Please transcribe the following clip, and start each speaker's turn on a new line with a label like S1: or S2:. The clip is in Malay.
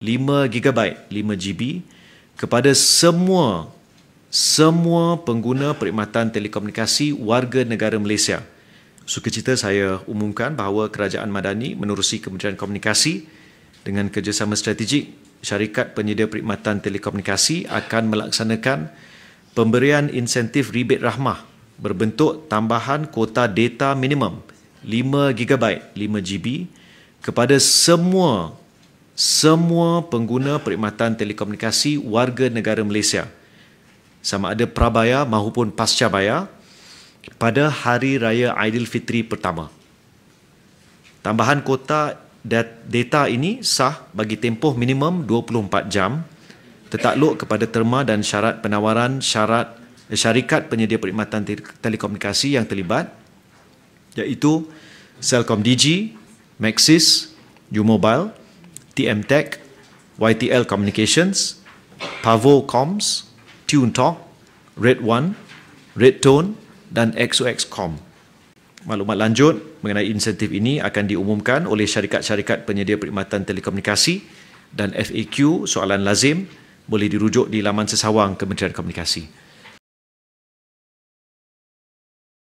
S1: 5GB, 5GB kepada semua pengguna perkhidmatan telekomunikasi warga negara Malaysia. Sukacita saya umumkan bahawa Kerajaan Madani menerusi Kementerian Komunikasi dengan kerjasama strategik, syarikat penyedia perkhidmatan telekomunikasi akan melaksanakan pemberian insentif rebate rahmah berbentuk tambahan kuota data minimum 5GB, 5GB kepada semua pengguna perkhidmatan telekomunikasi warga negara Malaysia, sama ada prabayar maupun pasca bayar, pada Hari Raya Aidilfitri pertama. Tambahan kuota data ini sah bagi tempoh minimum 24 jam, tertakluk kepada terma dan syarat penawaran syarikat penyedia perkhidmatan telekomunikasi yang terlibat, iaitu Celcom Digi, Maxis, U-Mobile, TM Tech, YTL Communications, Pavo Comms, Tune Talk, Red One, Red Tone dan XOXcom. Maklumat lanjut mengenai insentif ini akan diumumkan oleh syarikat-syarikat penyedia perkhidmatan telekomunikasi, dan FAQ soalan lazim boleh dirujuk di laman sesawang Kementerian Komunikasi.